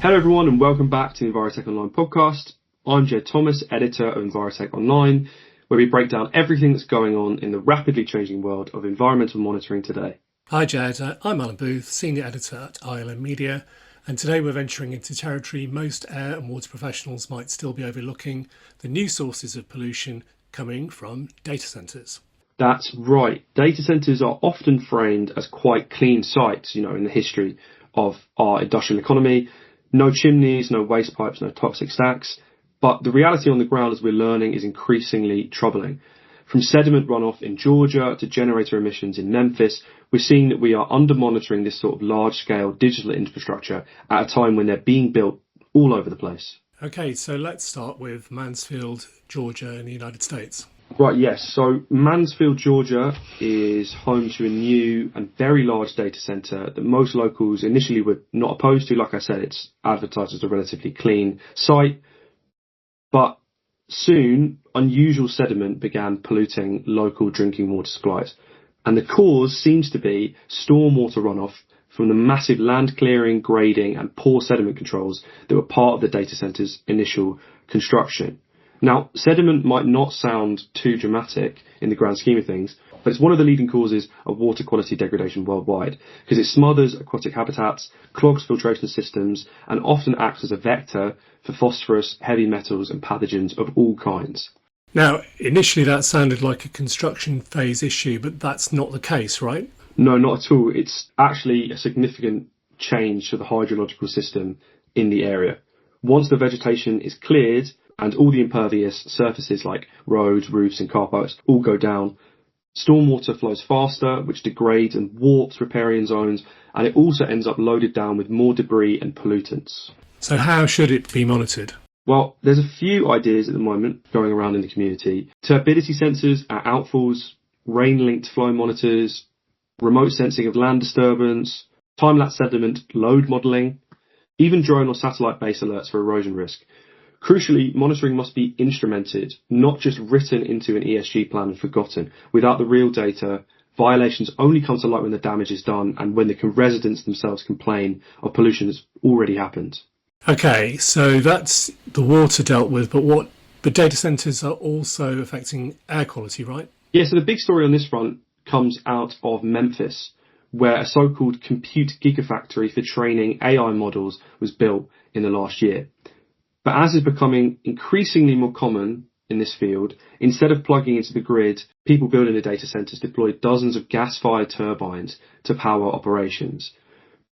Hello everyone and welcome back to the EnvirotechOnline podcast. I'm Jed Thomas, editor of EnvirotechOnline, where we break down everything that's going on in the rapidly changing world of environmental monitoring today. Hi Jed, I'm Alan Booth, senior editor at ILM Media, and today we're venturing into territory most air and water professionals might still be overlooking: the new sources of pollution coming from data centres. That's right. Data centres are often framed as quite clean sites, in the history of our industrial economy. No chimneys, no waste pipes, no toxic stacks. But the reality on the ground, as we're learning, is increasingly troubling. From sediment runoff in Georgia to generator emissions in Memphis, we're seeing that we are under-monitoring this sort of large-scale digital infrastructure at a time when they're being built all over the place. Okay, so let's start with Mansfield, Georgia in the United States. Right, yes. So Mansfield, Georgia is home to a new and very large data centre that most locals initially were not opposed to. Like I said, it's advertised as a relatively clean site. But soon, unusual sediment began polluting local drinking water supplies. And the cause seems to be stormwater runoff from the massive land clearing, grading and poor sediment controls that were part of the data centre's initial construction. Now, sediment might not sound too dramatic in the grand scheme of things, but it's one of the leading causes of water quality degradation worldwide because it smothers aquatic habitats, clogs filtration systems, and often acts as a vector for phosphorus, heavy metals, and pathogens of all kinds. Now, initially that sounded like a construction phase issue, but that's not the case, right? No, not at all. It's actually a significant change to the hydrological system in the area. Once the vegetation is cleared, and all the impervious surfaces like roads, roofs and car parks all go down, stormwater flows faster, which degrades and warps riparian zones, and it also ends up loaded down with more debris and pollutants. So how should it be monitored? Well, there's a few ideas at the moment going around in the community. Turbidity sensors at outfalls, rain-linked flow monitors, remote sensing of land disturbance, time-lapse sediment load modelling, even drone or satellite-based alerts for erosion risk. Crucially, monitoring must be instrumented, not just written into an ESG plan and forgotten. Without the real data, violations only come to light when the damage is done and when the residents themselves complain of pollution that's already happened. Okay, so that's the water dealt with, but data centres are also affecting air quality, right? Yeah, so the big story on this front comes out of Memphis, where a so-called compute gigafactory for training AI models was built in the last year. But as is becoming increasingly more common in this field, instead of plugging into the grid, people building the data centres deployed dozens of gas-fired turbines to power operations.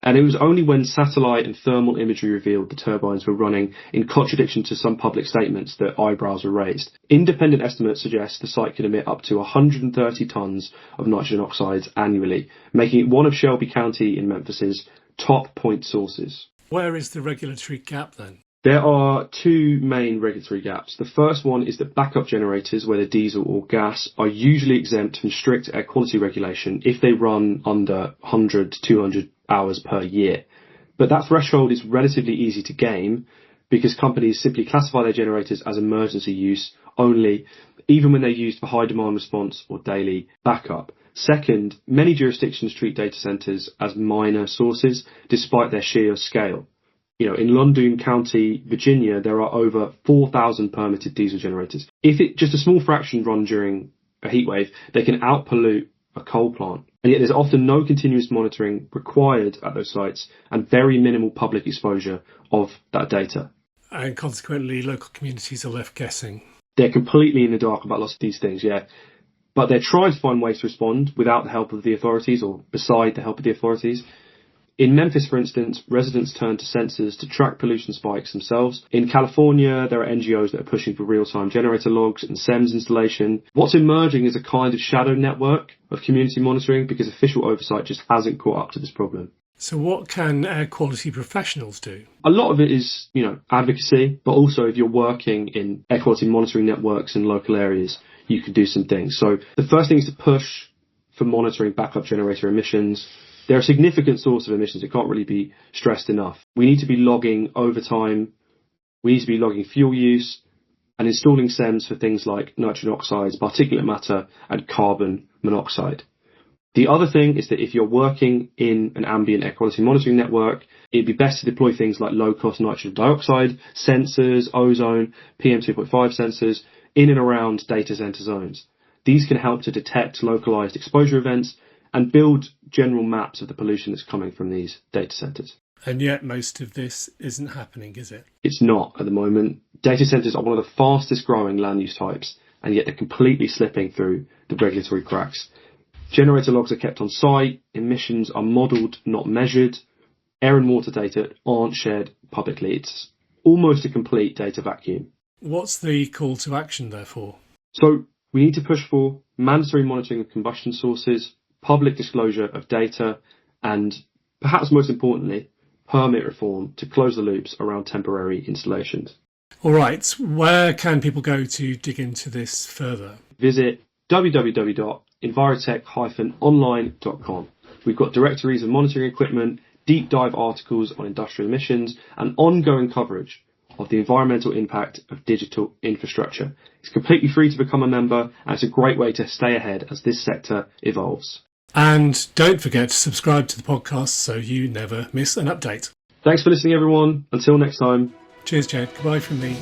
And it was only when satellite and thermal imagery revealed the turbines were running in contradiction to some public statements that eyebrows were raised. Independent estimates suggest the site can emit up to 130 tonnes of nitrogen oxides annually, making it one of Shelby County in Memphis's top point sources. Where is the regulatory gap then? There are two main regulatory gaps. The first one is that backup generators, whether diesel or gas, are usually exempt from strict air quality regulation if they run under 100 to 200 hours per year. But that threshold is relatively easy to gain because companies simply classify their generators as emergency use only, even when they're used for high demand response or daily backup. Second, many jurisdictions treat data centres as minor sources despite their sheer scale. In Loudoun County, Virginia, there are over 4,000 permitted diesel generators. If just a small fraction run during a heatwave, they can outpollute a coal plant. And yet there's often no continuous monitoring required at those sites and very minimal public exposure of that data. And consequently, local communities are left guessing. They're completely in the dark about lots of these things, yeah. But they're trying to find ways to respond without the help of the authorities or beside the help of the authorities. In Memphis, for instance, residents turn to sensors to track pollution spikes themselves. In California, there are NGOs that are pushing for real-time generator logs and SEMS installation. What's emerging is a kind of shadow network of community monitoring because official oversight just hasn't caught up to this problem. So what can air quality professionals do? A lot of it is, advocacy, but also if you're working in air quality monitoring networks in local areas, you can do some things. So the first thing is to push for monitoring backup generator emissions. They're a significant source of emissions. It can't really be stressed enough. We need to be logging overtime. We need to be logging fuel use and installing SEMS for things like nitrogen oxides, particulate matter, and carbon monoxide. The other thing is that if you're working in an ambient air quality monitoring network, it'd be best to deploy things like low-cost nitrogen dioxide sensors, ozone, PM2.5 sensors in and around data center zones. These can help to detect localized exposure events and build general maps of the pollution that's coming from these data centers. And yet most of this isn't happening, is it? It's not at the moment. Data centers are one of the fastest growing land use types, and yet they're completely slipping through the regulatory cracks. Generator logs are kept on site, emissions are modelled, not measured, air and water data aren't shared publicly. It's almost a complete data vacuum. What's the call to action, therefore? So we need to push for mandatory monitoring of combustion sources, public disclosure of data, and perhaps most importantly, permit reform to close the loops around temporary installations. All right, where can people go to dig into this further? Visit www.EnvirotechOnline.com. We've got directories of monitoring equipment, deep dive articles on industrial emissions, and ongoing coverage of the environmental impact of digital infrastructure. It's completely free to become a member, and it's a great way to stay ahead as this sector evolves. And don't forget to subscribe to the podcast so you never miss an update. Thanks for listening, everyone. Until next time. Cheers, Jed. Goodbye from me.